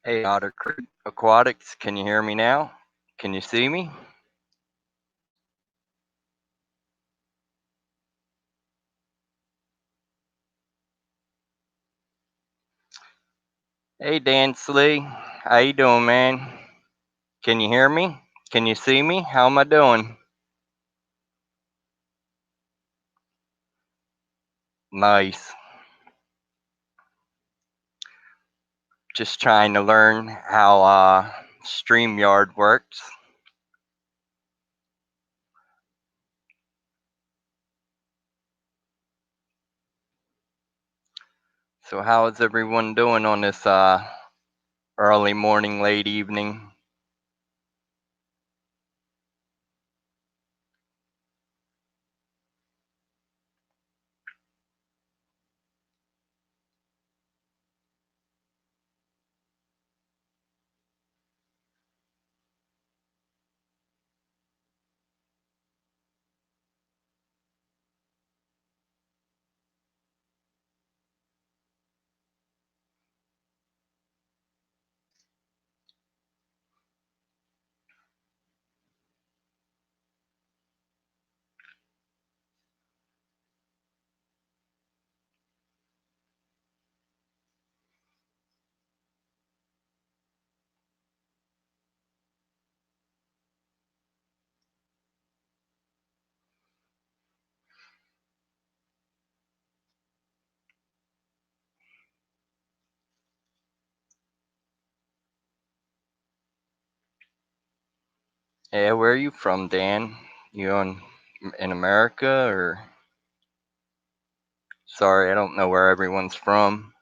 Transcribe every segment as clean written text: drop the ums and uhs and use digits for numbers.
Hey, Otter Creek Aquatics, can you hear me now? Can you see me? Hey, Dan Slee, how you doing, man? Can you hear me? Can you see me? How am I doing? Nice. Just trying to learn how StreamYard works. So, how is everyone doing on this early morning, late evening? Yeah, where are you from, Dan? You in America or? Sorry, I don't know where everyone's from.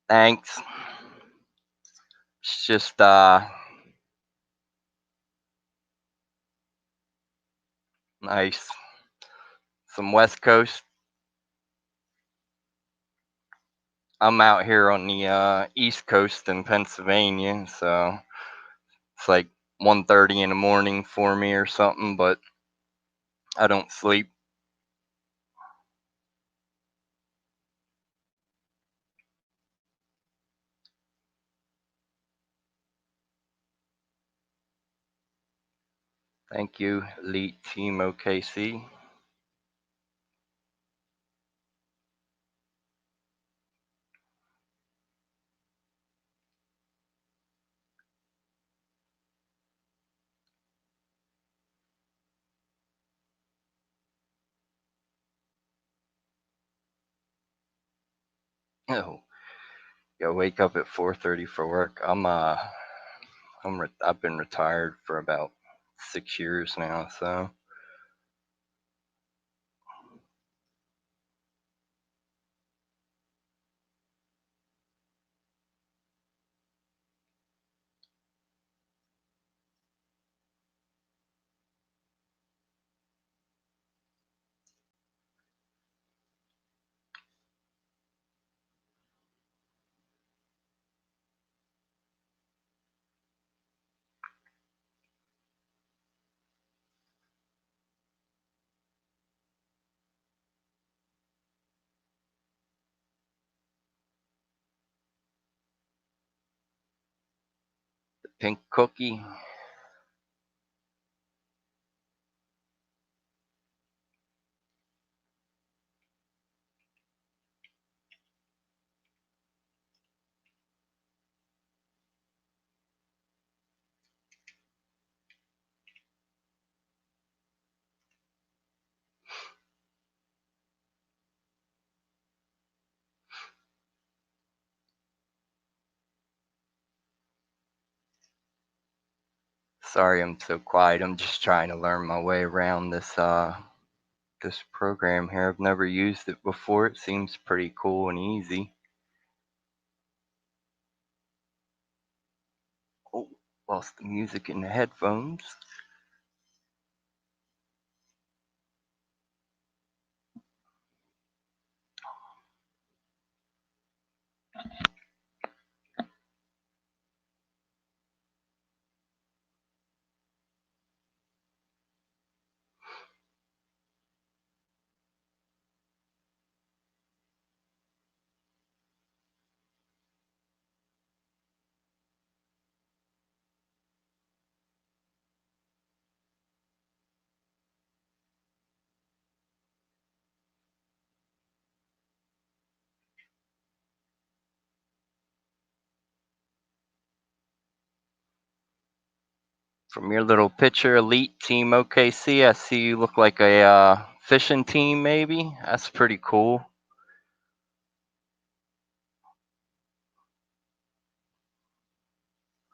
Thanks. It's just nice. Some West Coast. I'm out here on the East Coast in Pennsylvania, so it's like 1:30 in the morning for me or something, but I don't sleep. Thank you, Elite Team OKC. Oh, yeah, wake up at 4:30 for work. I've been retired for about 6 years now, so the pink cookie. Sorry, I'm so quiet. I'm just trying to learn my way around this program here. I've never used it before. It seems pretty cool and easy. Oh, lost the music in the headphones. From your little picture, Elite Team OKC, I see you look like a fishing team, maybe. That's pretty cool.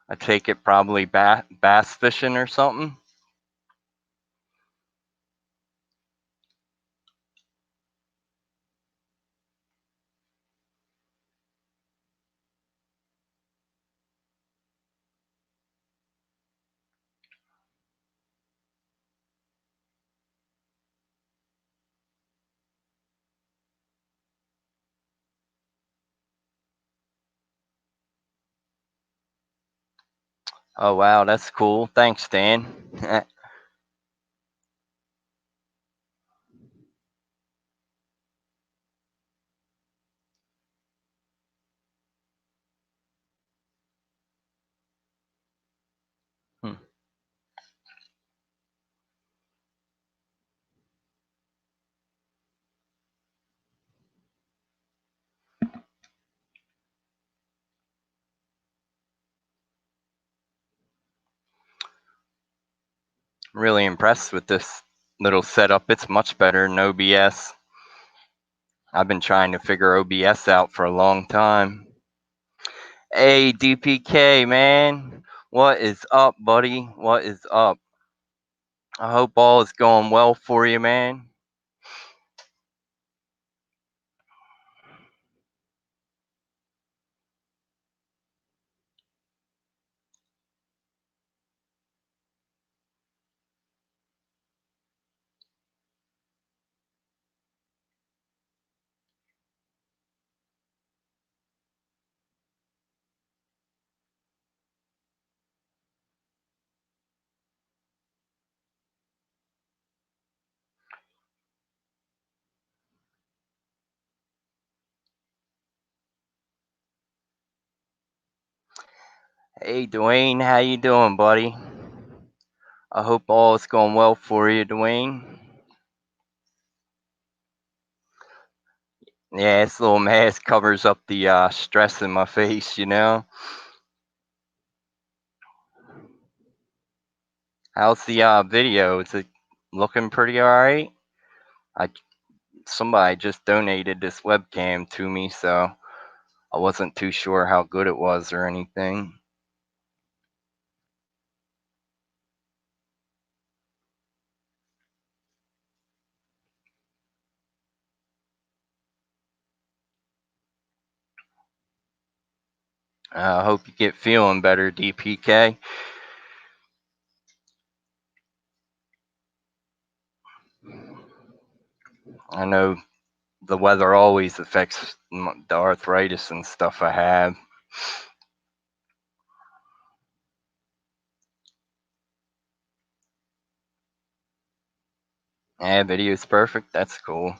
I take it probably bass fishing or something. Oh wow, that's cool. Thanks, Dan. Really impressed with this little setup. It's much better than OBS. I've been trying to figure OBS out for a long time. Hey, DPK, man. What is up, buddy? What is up? I hope all is going well for you, man. Hey, Dwayne, how you doing, buddy? I hope all is going well for you, Dwayne. Yeah, this little mask covers up the stress in my face, you know? How's the video? Is it looking pretty alright? I Somebody just donated this webcam to me, so I wasn't too sure how good it was or anything. I hope you get feeling better, DPK. I know the weather always affects the arthritis and stuff I have. Yeah, video's perfect. That's cool.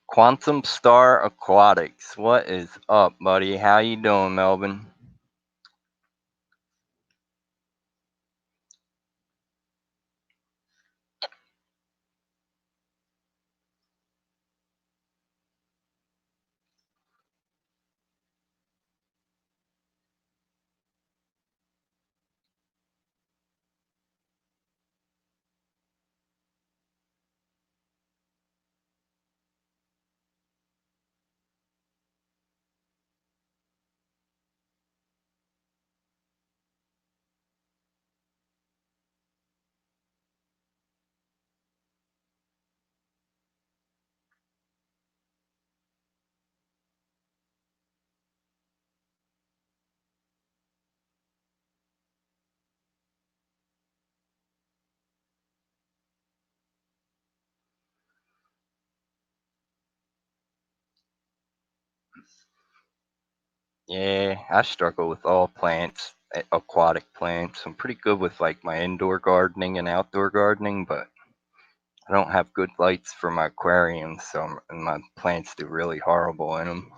Quantum Star Aquatics. What is up, buddy? How you doing, Melvin? Yeah, I struggle with all plants, aquatic plants. I'm pretty good with like my indoor gardening and outdoor gardening, but I don't have good lights for my aquarium, and my plants do really horrible in them.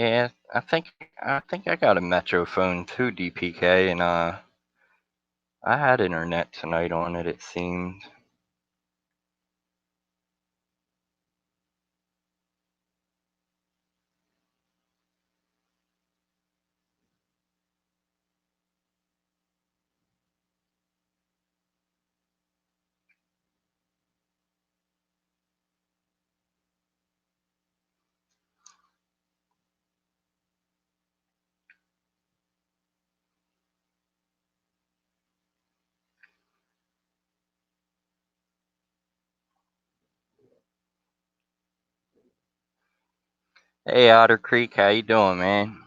Yeah, I think I got a Metro phone too, DPK, and I had internet tonight on it. It seemed. Hey, Otter Creek, how you doing, man?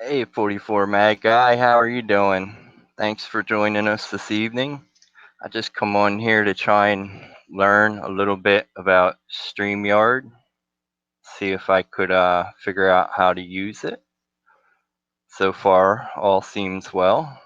Hey, 44 Mag Guy, how are you doing? Thanks for joining us this evening. I just come on here to try and learn a little bit about StreamYard, see if I could figure out how to use it. So far, all seems well.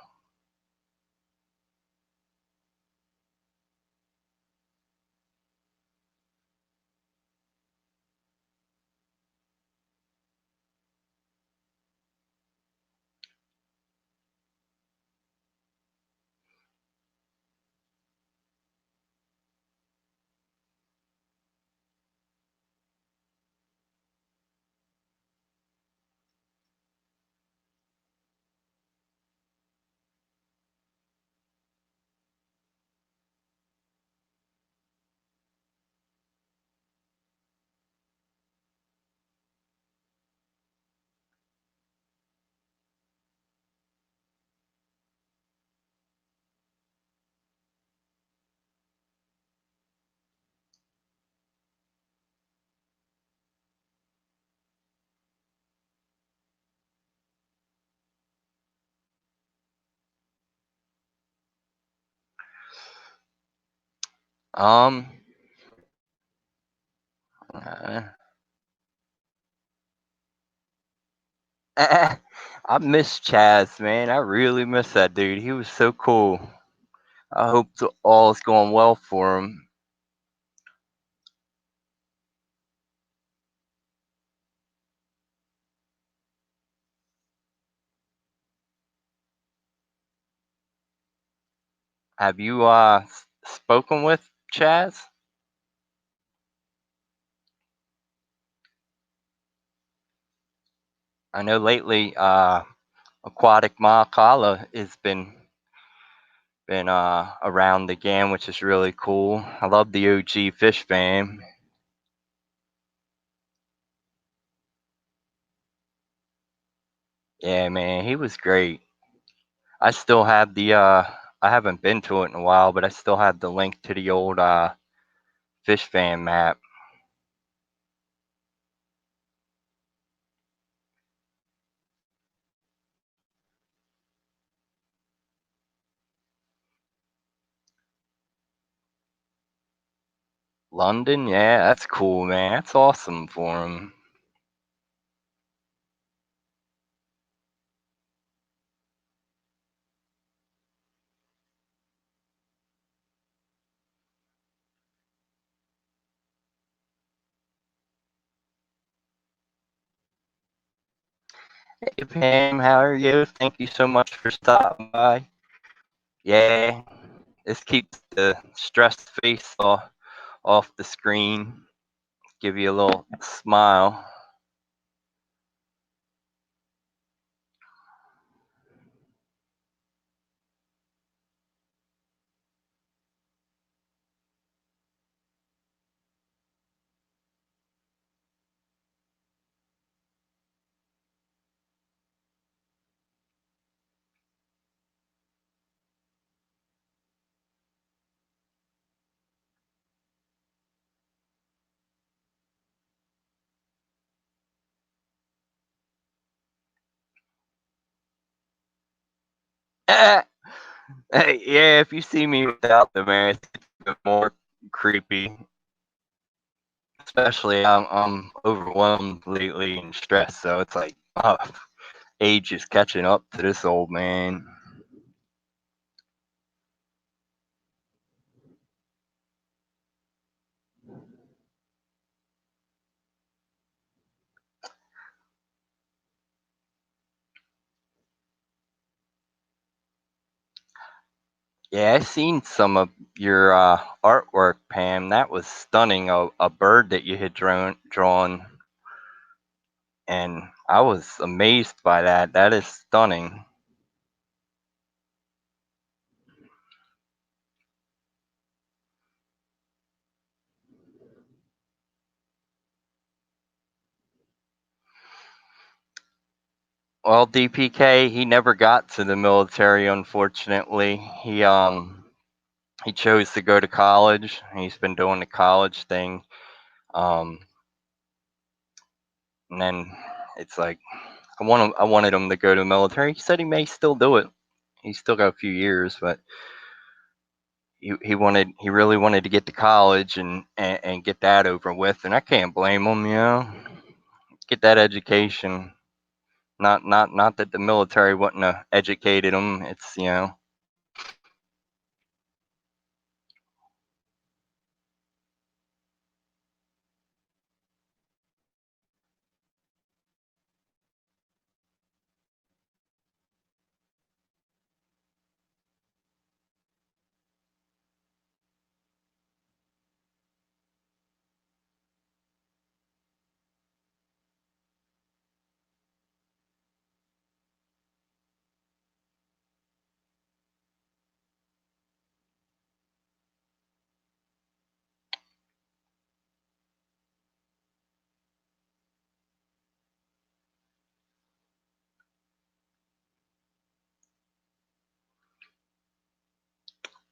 Um, uh, I miss Chaz, man. I really miss that dude. He was so cool. I hope all is going well for him. Have you spoken with Chaz? I know lately Aquatic Makala has been around again, which is really cool. I love the OG Fish fam. Yeah, man, he was great. I still have the I haven't been to it in a while, but I still have the link to the old Fish fan map. London, yeah, that's cool, man. That's awesome for him. Hey Pam, how are you? Thank you so much for stopping by. Yeah, this keeps the stressed face off the screen. Give you a little smile. Eh, hey, yeah, if you see me without the mask, it's a bit more creepy. Especially I'm overwhelmed lately and stressed, so it's like, oh, age is catching up to this old man. Yeah, I seen some of your artwork, Pam. That was stunning. A bird that you had drawn, and I was amazed by that. That is stunning. Well, DPK, he never got to the military, unfortunately. He chose to go to college. He's been doing the college thing. Um, and then it's like I wanted him to go to the military. He said he may still do it. He's still got a few years, but he really wanted to get to college and get that over with, and I can't blame him. Get that education. Not that the military wouldn't have educated him. It's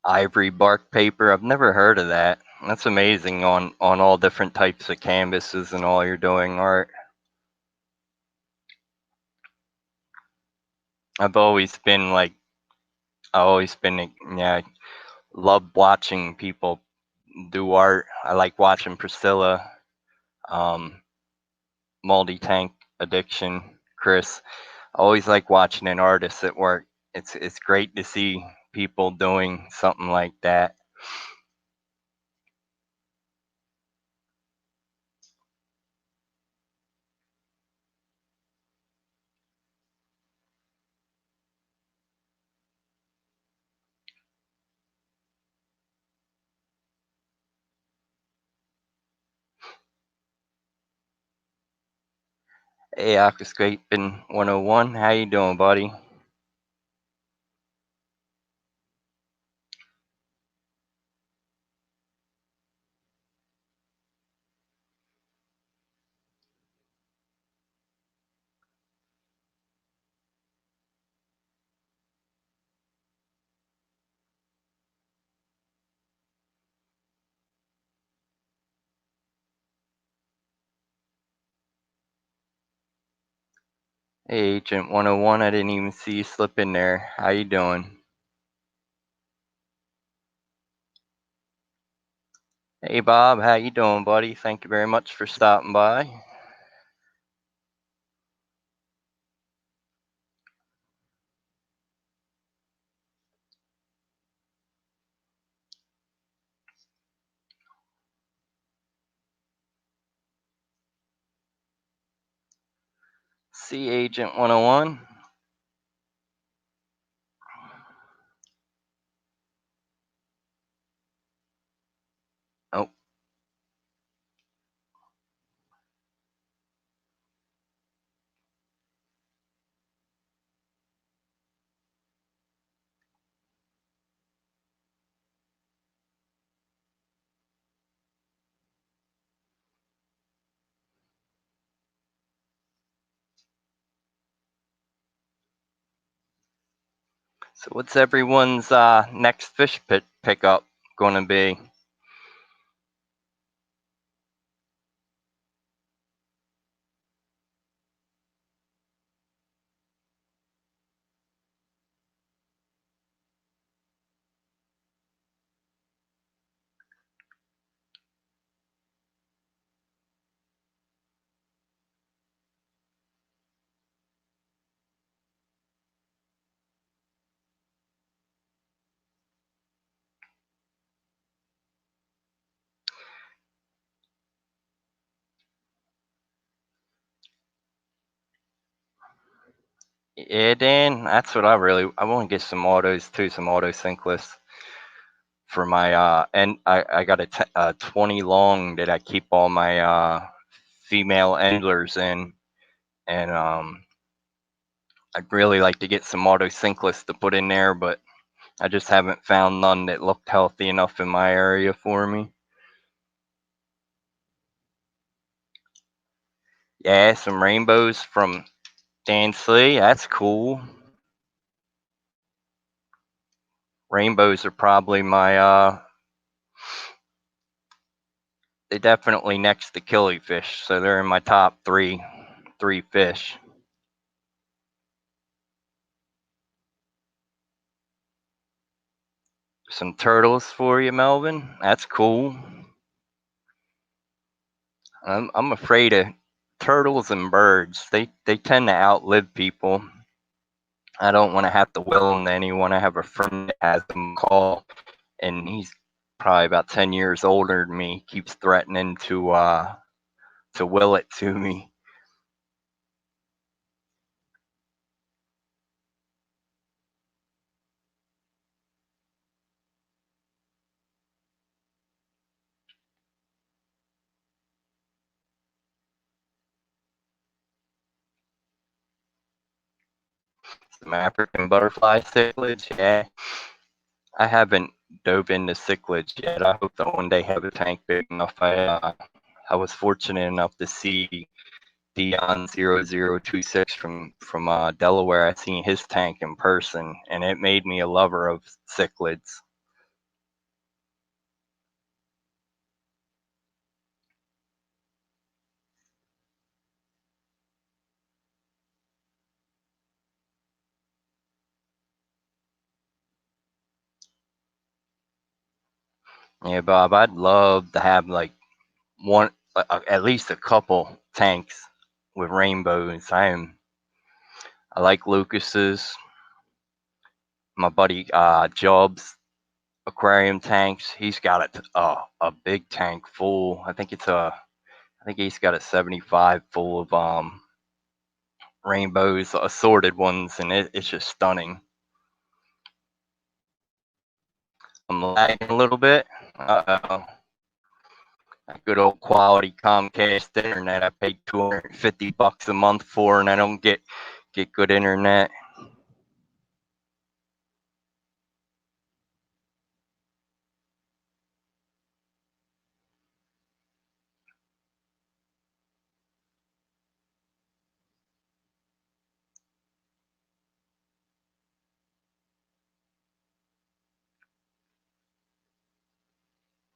ivory bark paper. I've never heard of that. That's amazing on all different types of canvases and all you're doing art. I've always been like I always been yeah, love watching people do art. I like watching Priscilla, um, Multi Tank Addiction, Chris. I always like watching an artist at work. It's great to see people doing something like that. Hey, Aquascaping 101, how you doing, buddy? Hey, Agent 101, I didn't even see you slip in there. How you doing? Hey, Bob, how you doing, buddy? Thank you very much for stopping by. Sea Agent 101. Oh, so what's everyone's next fish pickup going to be? Yeah, Dan, that's what I want to get some autos too, some auto sinkless for my and I got a 20 long that I keep all my female anglers in, and I'd really like to get some auto sinkless to put in there, but I just haven't found none that looked healthy enough in my area for me. Yeah, some rainbows from Dan Slee. That's cool. Rainbows are probably my they definitely next to killifish, so they're in my top three fish. Some turtles for you, Melvin. That's cool. I'm afraid of turtles and birds. They tend to outlive people. I don't want to have to will them to anyone. I have a friend that has them call, and he's probably about 10 years older than me. Keeps threatening to will it to me. Some African butterfly cichlids, yeah. I haven't dove into cichlids yet. I hope to one day have a tank big enough. I was fortunate enough to see Dion 0026 from Delaware. I seen his tank in person, and it made me a lover of cichlids. Yeah, Bob, I'd love to have like one, at least a couple tanks with rainbows. I like Lucas's. My buddy Jobs aquarium tanks. He's got a big tank full. I think he's got a 75 full of rainbows, assorted ones, and it's just stunning. I'm lagging a little bit. Uh-oh. That good old quality Comcast internet I paid $250 a month for, and I don't get good internet.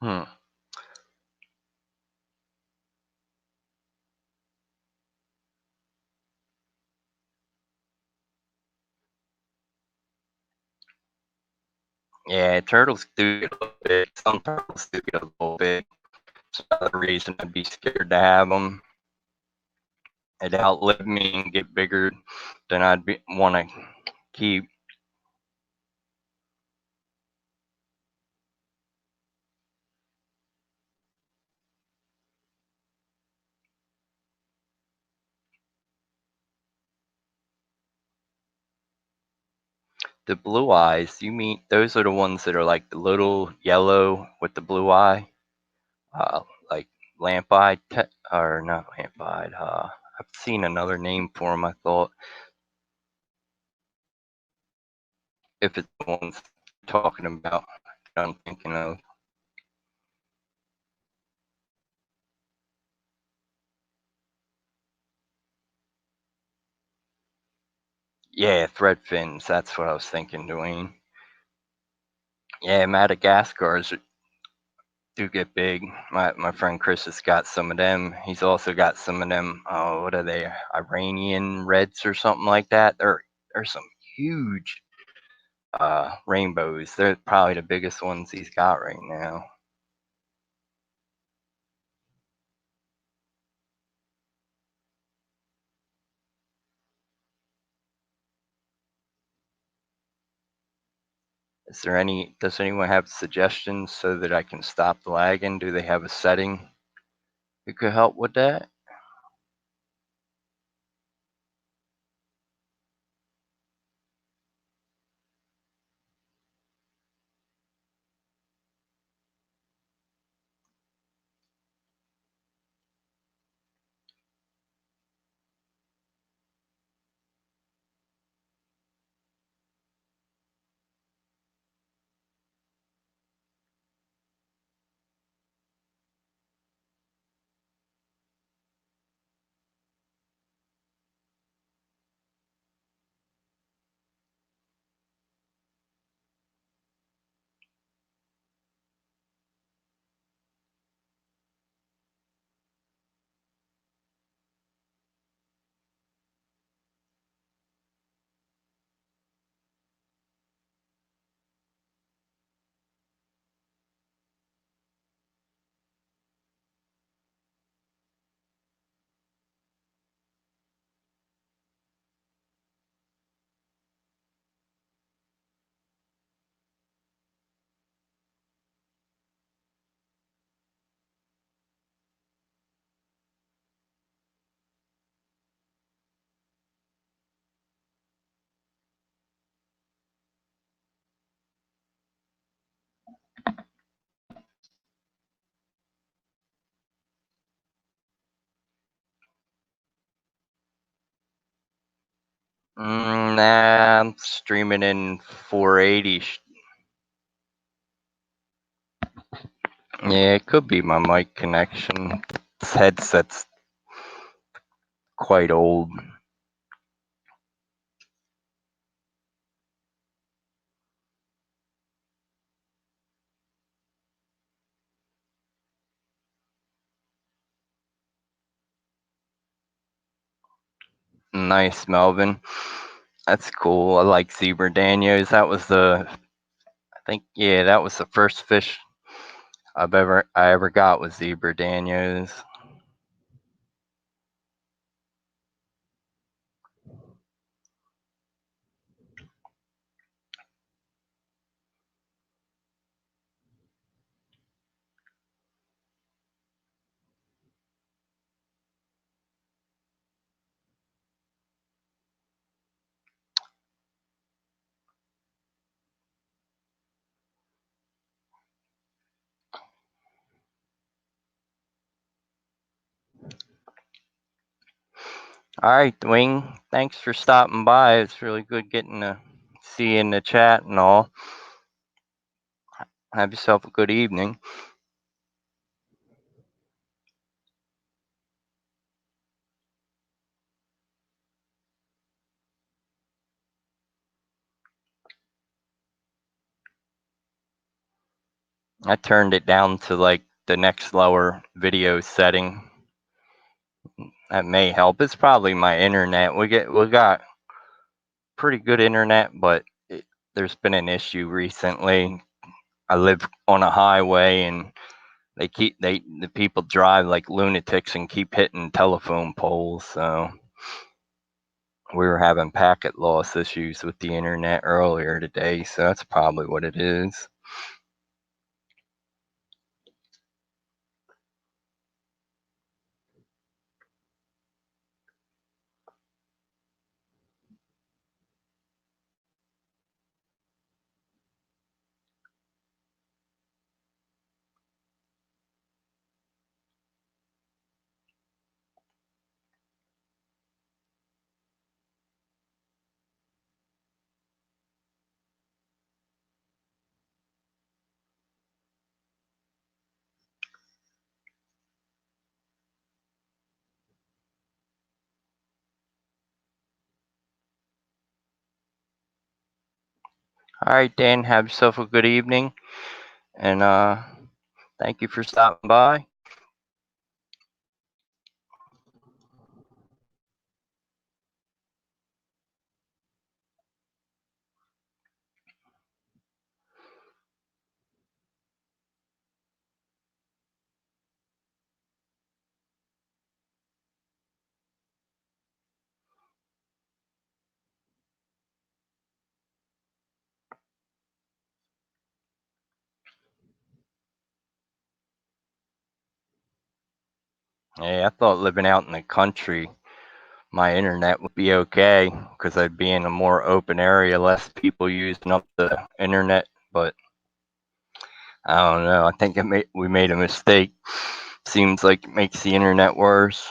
Hmm. Yeah, turtles do get a little big. Some turtles do get a little big. It's another reason I'd be scared to have them. They'd outlive me and get bigger than I'd be want to keep. The blue eyes, you mean those are the ones that are like the little yellow with the blue eye? Like lamp-eyed, or not lamp-eyed, I've seen another name for them, I thought, if it's the ones you're talking about that I'm thinking of. Yeah, thread fins, that's what I was thinking, Dwayne. Yeah, Madagascars do get big. My friend Chris has got some of them. He's also got some of them. Oh, what are they? Iranian reds or something like that. They're some huge rainbows. They're probably the biggest ones he's got right now. Is there any? Does anyone have suggestions so that I can stop the lagging? Do they have a setting that could help with that? Nah, I'm streaming in 480. Yeah, it could be my mic connection. This headset's quite old. Nice, Melvin. That's cool. I like zebra danios. I think, yeah, that was the first fish I ever got was zebra danios. All right, Dwayne. Thanks for stopping by. It's really good getting to see you in the chat and all. Have yourself a good evening. I turned it down to like the next lower video setting. That may help. It's probably my internet. We got pretty good internet, but there's been an issue recently. I live on a highway, and the people drive like lunatics and keep hitting telephone poles. So we were having packet loss issues with the internet earlier today. So that's probably what it is. All right, Dan, have yourself a good evening, and thank you for stopping by. Hey, I thought living out in the country, my internet would be okay because I'd be in a more open area, less people using up the internet. But I don't know. I think we made a mistake. Seems like it makes the internet worse.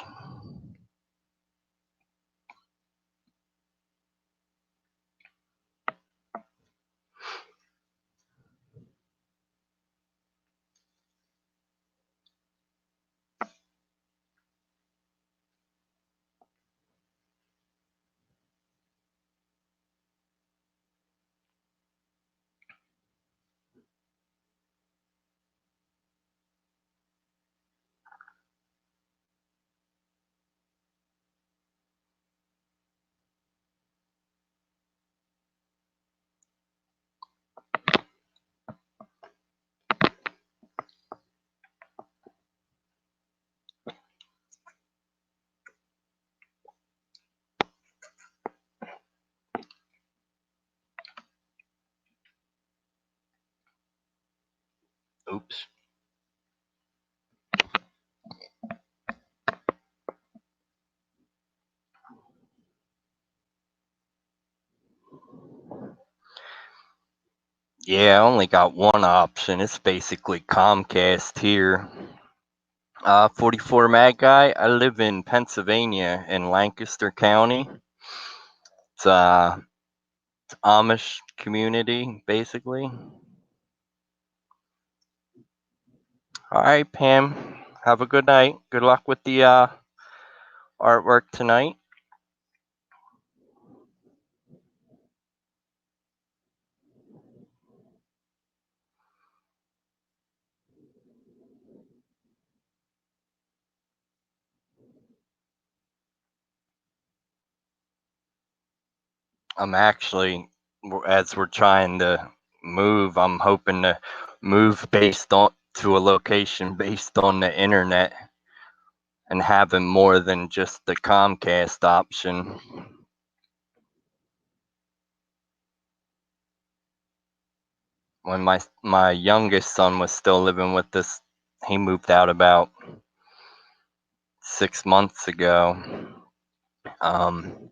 Oops. Yeah, I only got one option. It's basically Comcast here. 44 Mag Guy. I live in Pennsylvania in Lancaster County. It's Amish community, basically. All right, Pam. Have a good night. Good luck with the artwork tonight. I'm actually, as we're trying to move, I'm hoping to move based on to a location based on the internet and having more than just the Comcast option. When my youngest son was still living with us, he moved out about 6 months ago. Um,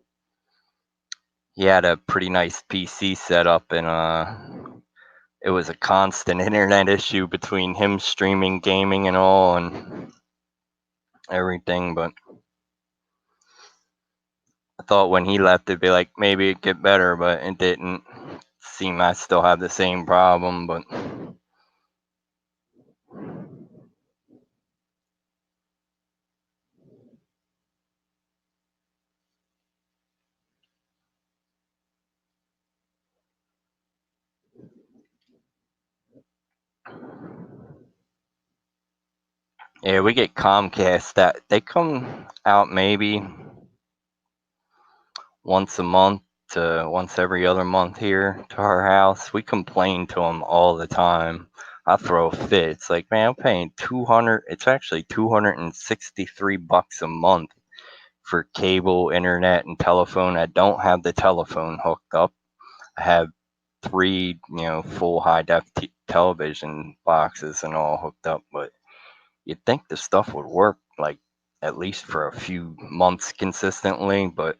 he had a pretty nice PC set up, and it was a constant internet issue between him streaming gaming and all and everything. But I thought when he left it'd be like maybe it'd get better, but it didn't. Seem I still have the same problem, but yeah, we get Comcast that they come out maybe once a month to once every other month here to our house. We complain to them all the time. I throw a fit. It's like, man, I'm paying 200. It's actually $263 a month for cable, internet, and telephone. I don't have the telephone hooked up. I have three, full high def television boxes and all hooked up, but you'd think the stuff would work like at least for a few months consistently, but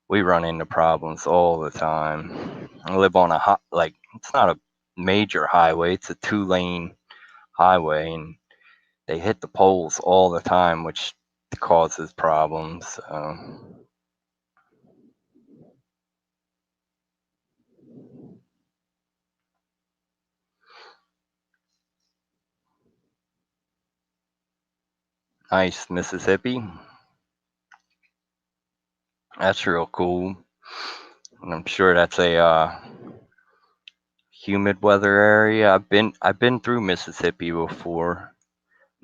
we run into problems all the time. I live on a like it's not a major highway; it's a two-lane highway, and they hit the poles all the time, which causes problems. Nice, Mississippi. That's real cool. And I'm sure that's a humid weather area. I've been through Mississippi before.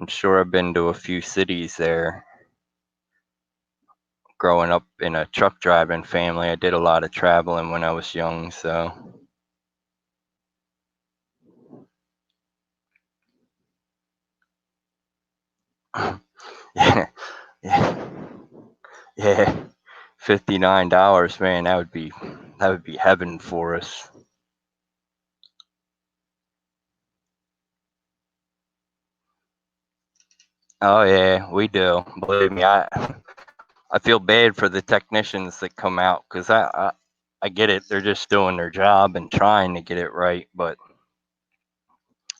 I'm sure I've been to a few cities there. Growing up in a truck driving family, I did a lot of traveling when I was young, so yeah, yeah, yeah. $59, man, that would be heaven for us. Oh yeah, we do. Believe me, I feel bad for the technicians that come out because I get it. They're just doing their job and trying to get it right. But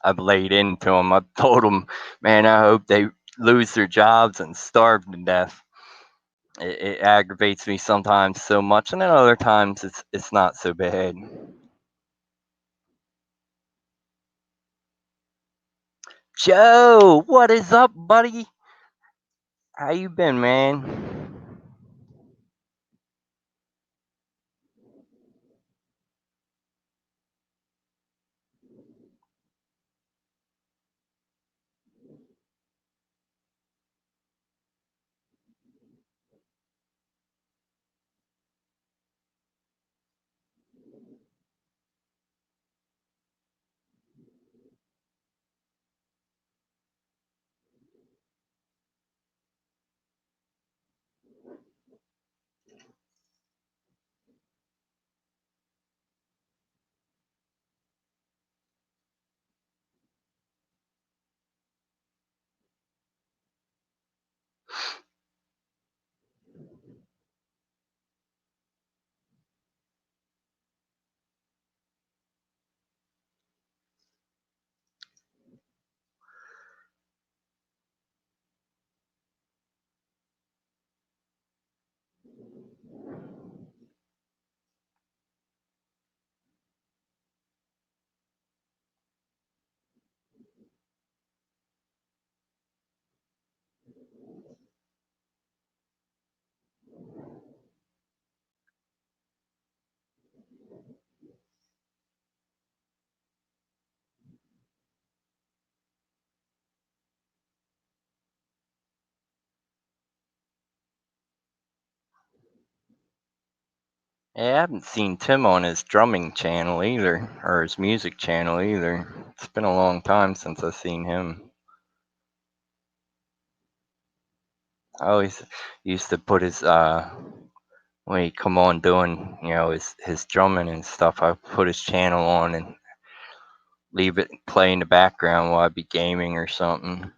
I've laid into them. I've told them, man, I hope they lose their jobs and starve to death. It aggravates me sometimes so much, and then other times it's not so bad. Joe, what is up, buddy? How you been, man? Yeah, I haven't seen Tim on his drumming channel either, or his music channel either. It's been a long time since I've seen him. I always used to put his when he come on doing his drumming and stuff. I put his channel on and leave it play in the background while I'd be gaming or something.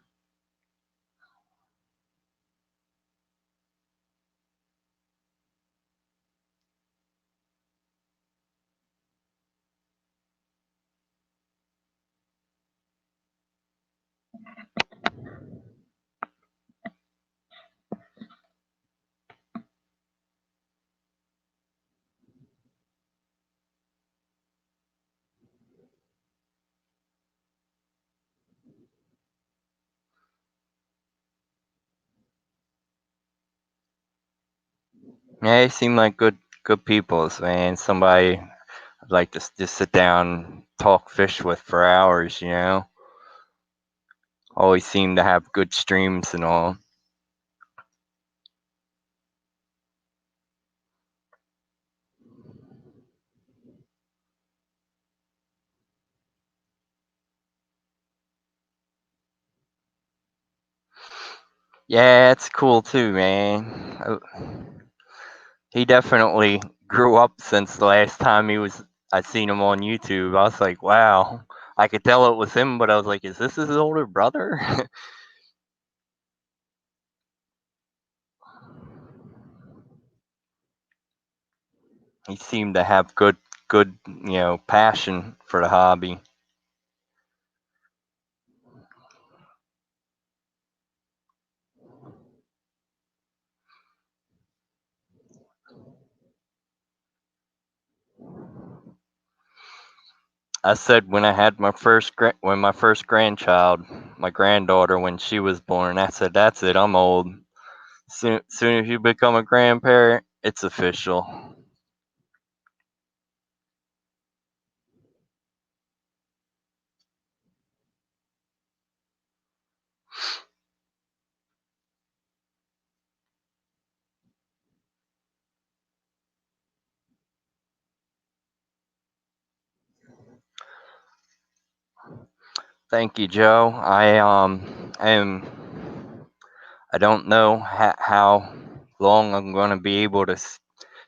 Yeah, they seem like good people, man. Somebody I'd like to just sit down, talk fish with for hours. Always seem to have good streams and all. Yeah, it's cool too, man. He definitely grew up since the last time I seen him on YouTube. I was like, wow. I could tell it was him, but I was like, is this his older brother? He seemed to have good, passion for the hobby. I said when I had when my first grandchild, my granddaughter, when she was born, I said, that's it, I'm old. Soon as you become a grandparent, it's official. Thank you, Joe. I don't know how long I'm going to be able to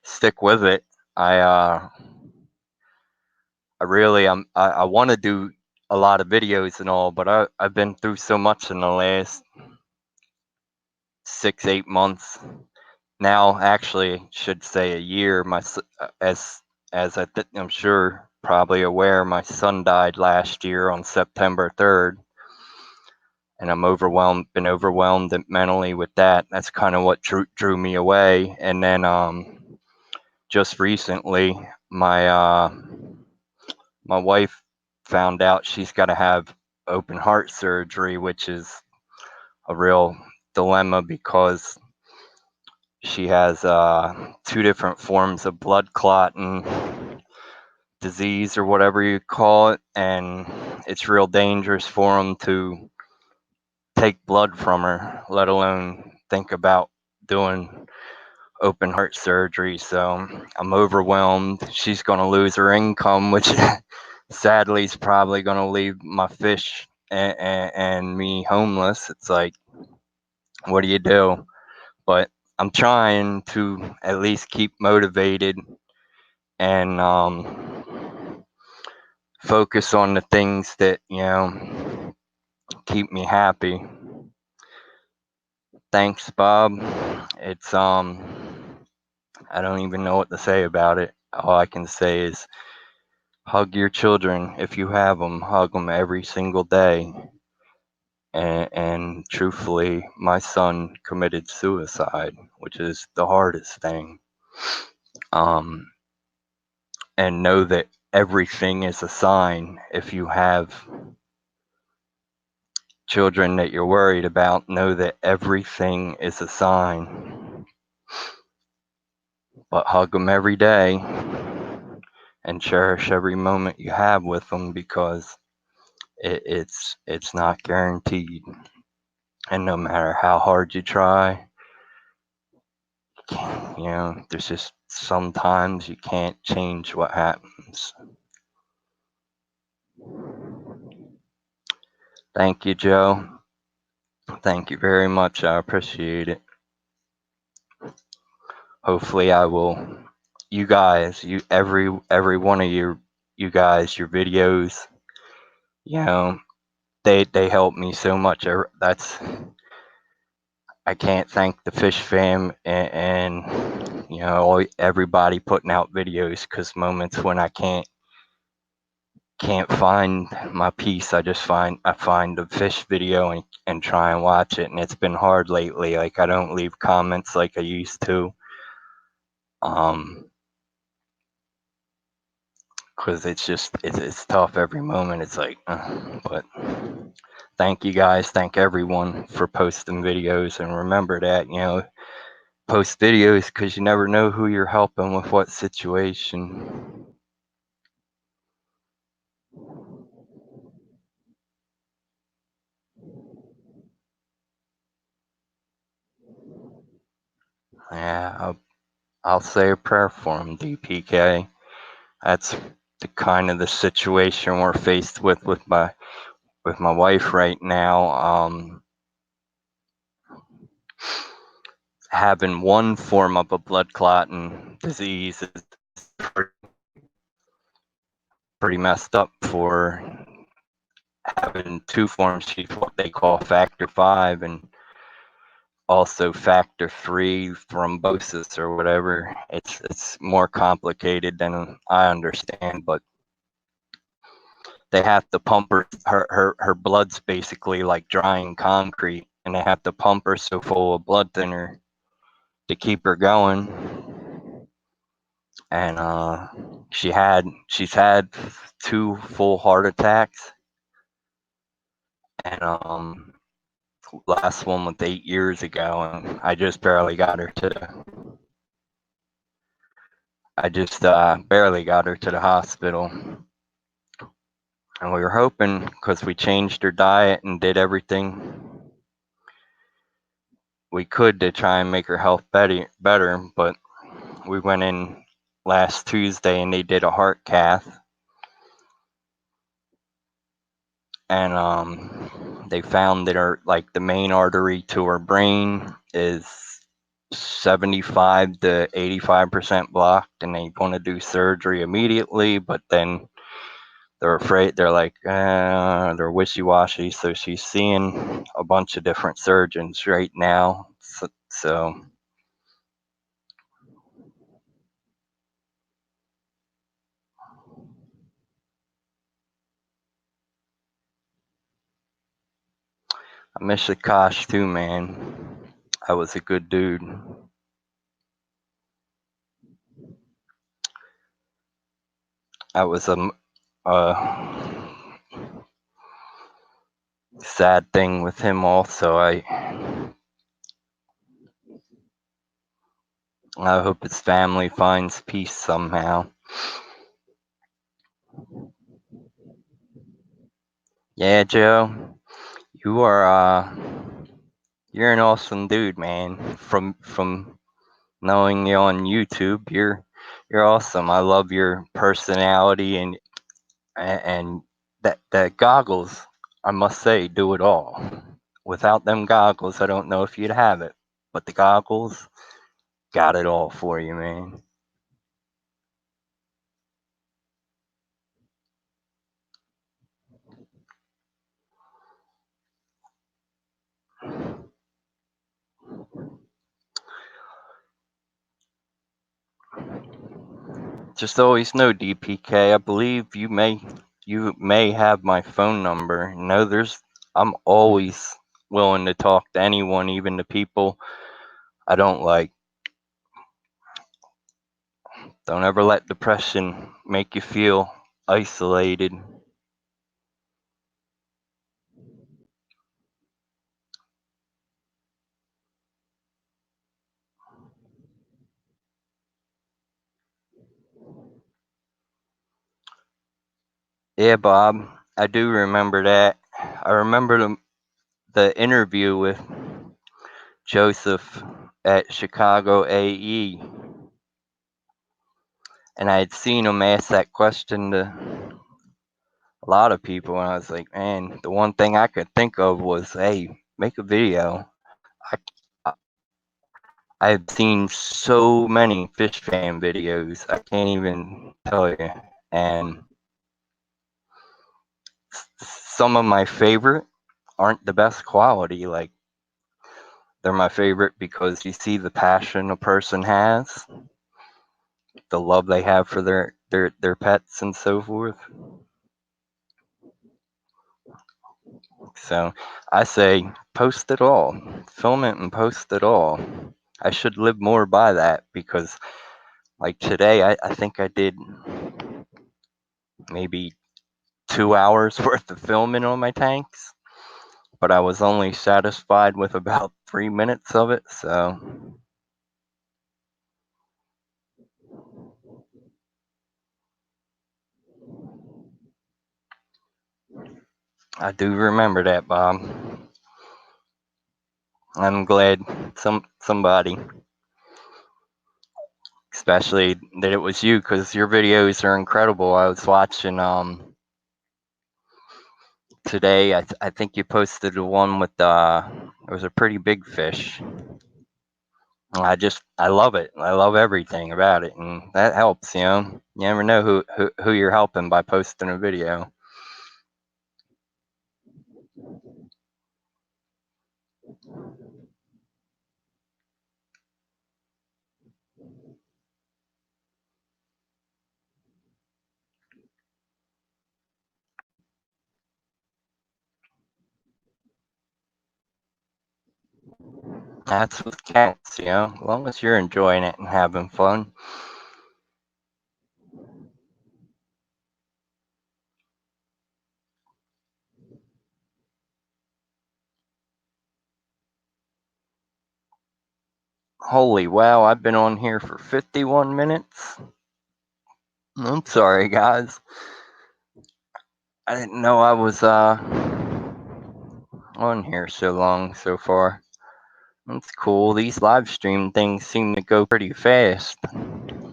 stick with it. I uh I really I want to do a lot of videos and all, but I've been through so much in the last 6 8 months. Now, actually, should say a year. I'm sure probably aware, my son died last year on September 3rd, and I'm been overwhelmed mentally with that. That's kind of what drew me away. And then just recently, my wife found out she's got to have open heart surgery, which is a real dilemma because she has two different forms of blood clotting disease or whatever you call it, and it's real dangerous for them to take blood from her, let alone think about doing open heart surgery. So I'm overwhelmed. She's going to lose her income, which sadly is probably going to leave my fish and me homeless. It's like, what do you do? But I'm trying to at least keep motivated and focus on the things that keep me happy. Thanks, Bob. It's I don't even know what to say about it. All I can say is hug your children if you have them. Hug them every single day. And truthfully, my son committed suicide, which is the hardest thing. Um, and know that everything is a sign. If you have children that you're worried about, know that everything is a sign. But hug them every day and cherish every moment you have with them because it's not guaranteed. And no matter how hard you try, there's just sometimes you can't change what happens. Thank you, Joe. Thank you very much. I appreciate it. Hopefully I will, you guys, every one of you guys, your videos, you know, they help me so much. That's I can't thank the Fish Fam and everybody putting out videos, because moments when I can't find my piece, I find the fish video and try and watch it, and it's been hard lately. Like, I don't leave comments like I used to, because it's tough every moment. It's like, but thank you guys, thank everyone for posting videos, and remember that post videos, because you never know who you're helping with what situation. Yeah, I'll say a prayer for him, DPK. That's the kind of the situation we're faced with my wife right now. Having one form of a blood clotting disease is pretty messed up. For having two forms, she's what they call factor 5 and also factor 3 thrombosis or whatever. It's more complicated than I understand, but they have to pump her blood's basically like drying concrete, and they have to pump her so full of blood thinner to keep her going. And she's had two full heart attacks, and last one was 8 years ago, and I just barely got her to the hospital. And we were hoping, because we changed her diet and did everything we could to try and make her health better, but we went in last Tuesday and they did a heart cath, and they found that the main artery to her brain is 75 to 85% blocked, and they want to do surgery immediately, but then they're afraid. They're like, they're wishy-washy. So she's seeing a bunch of different surgeons right now. So I miss Akash too, man. I was a good dude. I was a sad thing with him also. I hope his family finds peace somehow. Yeah, Joe, you are you're an awesome dude, man. From knowing you on YouTube, you're awesome. I love your personality and that goggles, I must say, do it all. Without them goggles, I don't know if you'd have it. But the goggles got it all for you, man. Just always know, DPK. I believe you may have my phone number. I'm always willing to talk to anyone, even to people I don't like. Don't ever let depression make you feel isolated. Yeah, Bob, I do remember that. I remember the interview with Joseph at Chicago AE, and I had seen him ask that question to a lot of people, and I was like, man, the one thing I could think of was, hey, make a video. I, I- I've seen so many fish fan videos, I can't even tell you, and some of my favorite aren't the best quality. Like, they're my favorite because you see the passion a person has, the love they have for their pets and so forth. So I say post it all, film it and post it all. I should live more by that because, like today, I think I did maybe 2 hours worth of filming on my tanks, but I was only satisfied with about 3 minutes of it. So I do remember that, Bob. I'm glad somebody, especially that it was you, because your videos are incredible. I was watching today. I think you posted the one with it was a pretty big fish. I love it. I love everything about it, and that helps. You never know who you're helping by posting a video. That's with cats. As long as you're enjoying it and having fun. Holy wow! I've been on here for 51 minutes. I'm sorry, guys. I didn't know I was on here so long so far. That's cool. These live stream things seem to go pretty fast.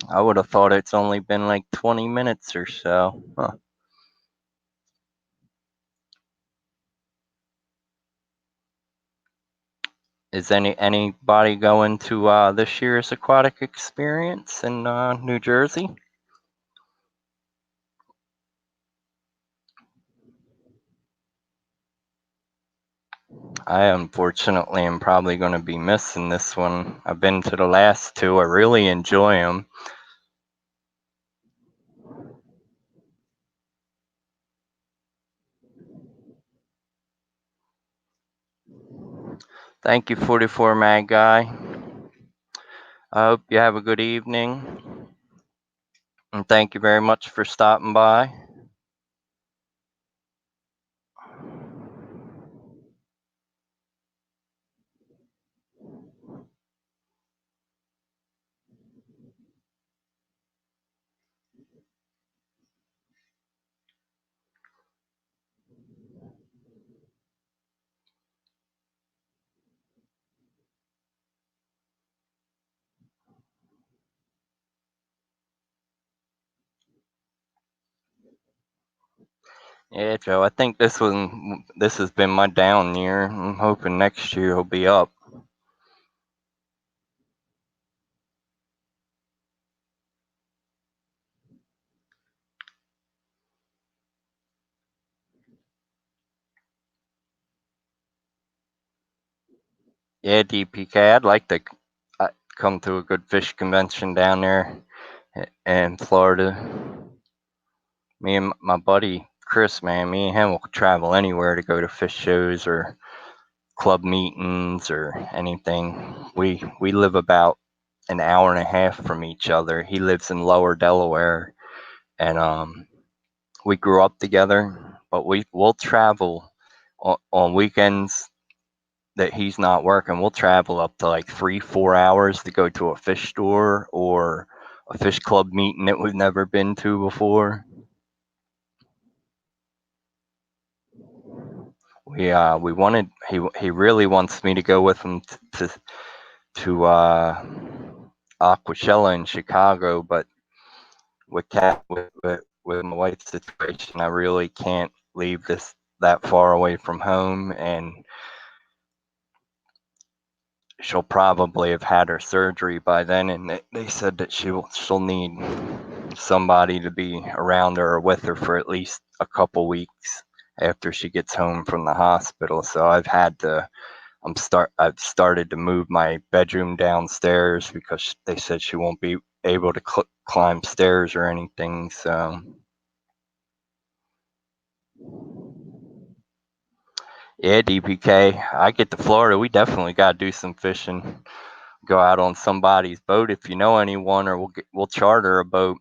I would have thought it's only been like 20 minutes or so. Huh. Is anybody going to this year's aquatic experience in New Jersey? I unfortunately am probably going to be missing this one. I've been to the last two. I really enjoy them. Thank you, 44 Mag Guy. I hope you have a good evening. And thank you very much for stopping by. Yeah, Joe, I think this has been my down year. I'm hoping next year will be up. Yeah, DPK, I'd like to come to a good fish convention down there in Florida. Me and my buddy Chris, man, me and him will travel anywhere to go to fish shows or club meetings or anything. We live about an hour and a half from each other. He lives in Lower Delaware, and we grew up together. But we'll travel on weekends that he's not working. We'll travel up to like 3-4 hours to go to a fish store or a fish club meeting that we've never been to before. We wanted he really wants me to go with him to Aquashella in Chicago, but with my wife's situation, I really can't leave this that far away from home, and she'll probably have had her surgery by then, and they said that she'll need somebody to be around her or with her for at least a couple weeks after she gets home from the hospital. So I've started to move my bedroom downstairs because they said she won't be able to climb stairs or anything. So yeah, DPK, I get to Florida, we definitely got to do some fishing. Go out on somebody's boat if you know anyone, or we'll charter a boat.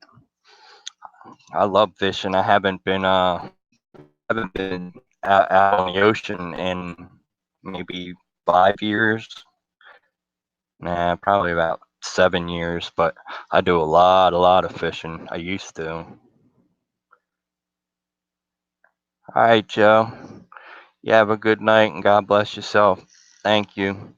I love fishing. I haven't been out on the ocean in maybe 5 years. Nah, probably about 7 years, but I do a lot of fishing. I used to. All right, Joe. You have a good night and God bless yourself. Thank you.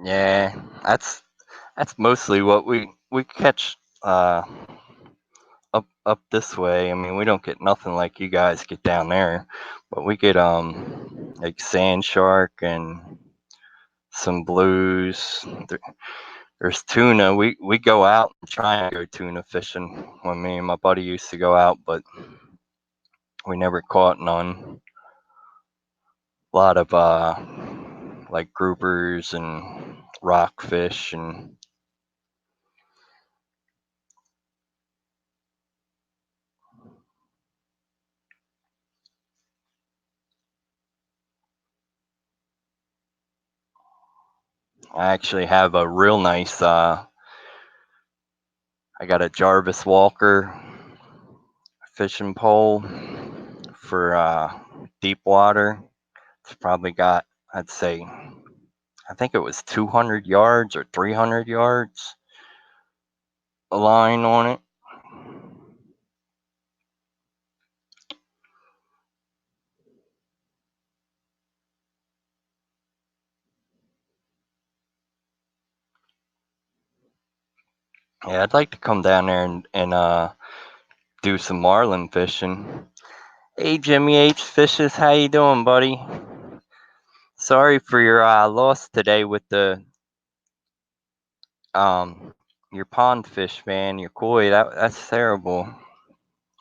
Yeah, that's mostly what we catch up this way. I mean, we don't get nothing like you guys get down there, but we get like sand shark and some blues. There's tuna. We go out and try and go tuna fishing when me and my buddy used to go out, but we never caught none. A lot of like groupers and rockfish, and I actually have a real nice I got a Jarvis Walker fishing pole for deep water. It's probably got, I'd say, I think it was 200 yards or 300 yards a line on it. Yeah, I'd like to come down there and do some marlin fishing. Hey, Jimmy H Fishes, how you doing, buddy? Sorry for your loss today with the um your pond fish, man. Your koi. That's terrible.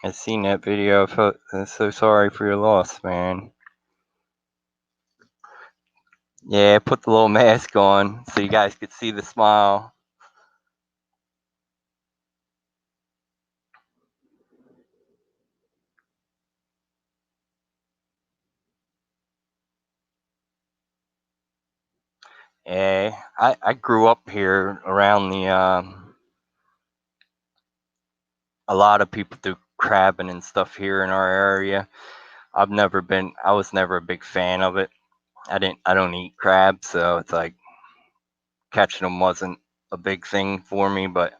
I seen that video. I'm so sorry for your loss, man. Yeah, put the little mask on so you guys could see the smile. Yeah, I grew up here around the a lot of people do crabbing and stuff here in our area. I was never a big fan of it. I don't eat crab, so it's like catching them wasn't a big thing for me, but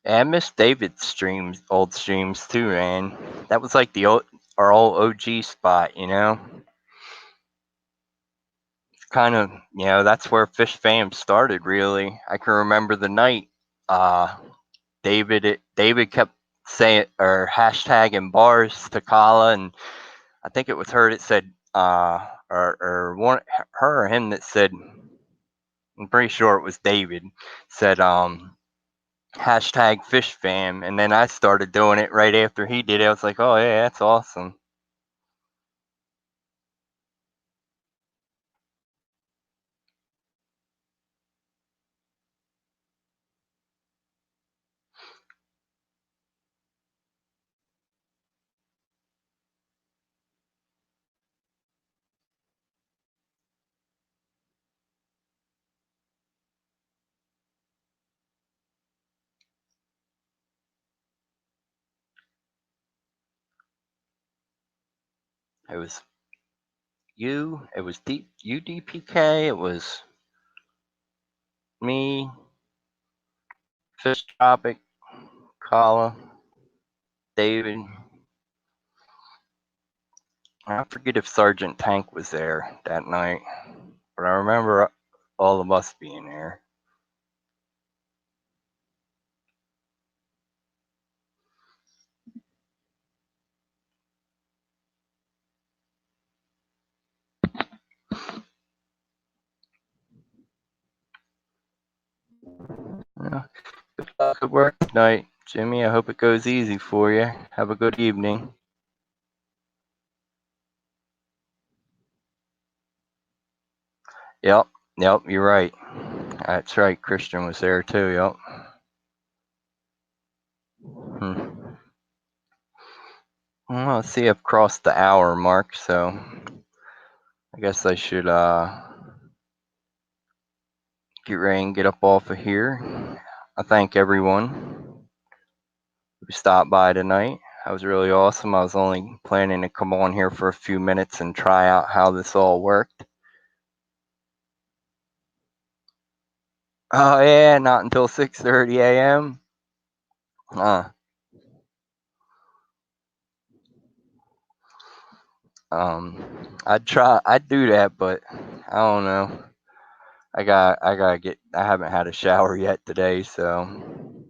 yeah, I miss David's old streams too, man. That was like our old OG spot, you know. Kind of, that's where Fish Fam started. Really, I can remember the night. Uh, David kept saying or hashtagging bars to Kala, and I think it was her that said, or one her or him that said. I'm pretty sure it was David said, hashtag Fish Fam, and then I started doing it right after he did it. I was like, oh yeah, that's awesome. It was it was UDPK, it was me, Fish Tropic, Kala, David. I forget if Sergeant Tank was there that night, but I remember all of us being there. Good luck at work tonight, Jimmy. I hope it goes easy for you. Have a good evening. Yep, yep, you're right. That's right. Christian was there too. Yep. Hmm. Well, let's see. I've crossed the hour mark, so I guess I should get ready and get up off of here. I thank everyone who stopped by tonight. That was really awesome. I was only planning to come on here for a few minutes and try out how this all worked. Oh yeah, not until 6:30 a.m. Uh, I'd do that, but I don't know. I haven't had a shower yet today, so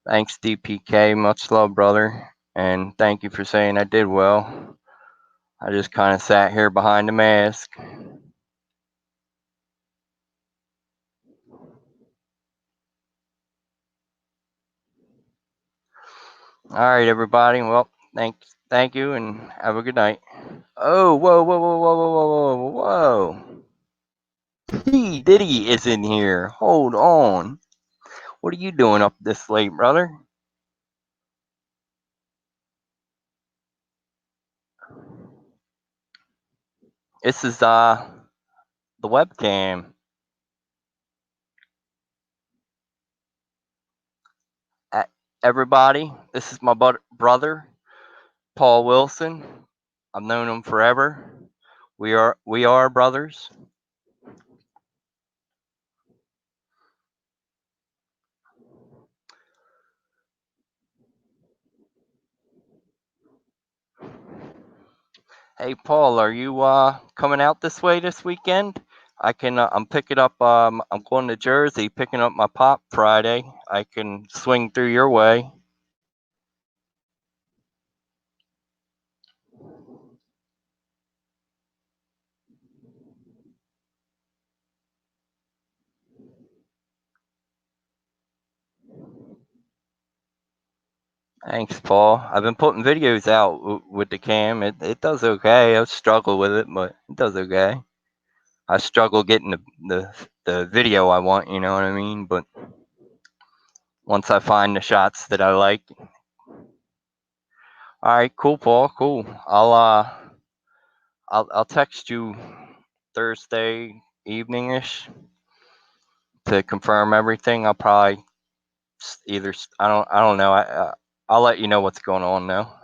thanks DPK, much love, brother, and thank you for saying I did well. I just kind of sat here behind the mask. All right, everybody. Well, thank you, and have a good night. Oh, whoa, whoa, whoa, whoa, whoa, whoa, whoa, whoa! Diddy is in here. Hold on. What are you doing up this late, brother? This is the webcam. Uh, Everybody, this is my brother, Paul Wilson. I've known him forever. We are brothers. Hey Paul, are you coming out this way this weekend? I can. I'm picking up. I'm going to Jersey, picking up my pop Friday. I can swing through your way. Thanks, Paul. I've been putting videos out with the cam. It does okay. I struggle with it, but it does okay. I struggle getting the video I want. You know what I mean? But once I find the shots that I like, all right, cool, Paul, cool. I'll text you Thursday evening-ish to confirm everything. I'll probably either I don't know. I'll let you know what's going on now.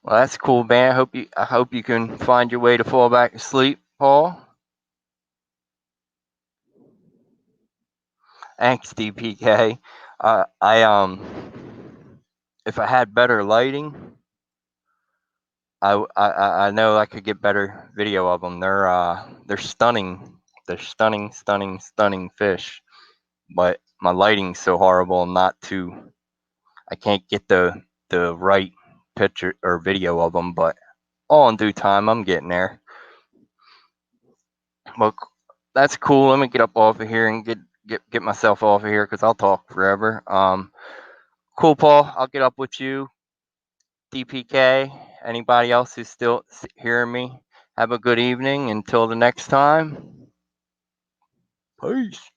Well, that's cool, man. I hope you can find your way to fall back to sleep, Paul. Thanks, DPK. If I had better lighting, I know I could get better video of them. They're stunning. They're stunning, stunning, stunning fish. But my lighting's so horrible. I can't get the right picture or video of them. But all in due time, I'm getting there. Well, that's cool. Let me get up off of here and get myself off of here because I'll talk forever. Cool, Paul. I'll get up with you. DPK. Anybody else who's still hearing me? Have a good evening. Until the next time. Peace.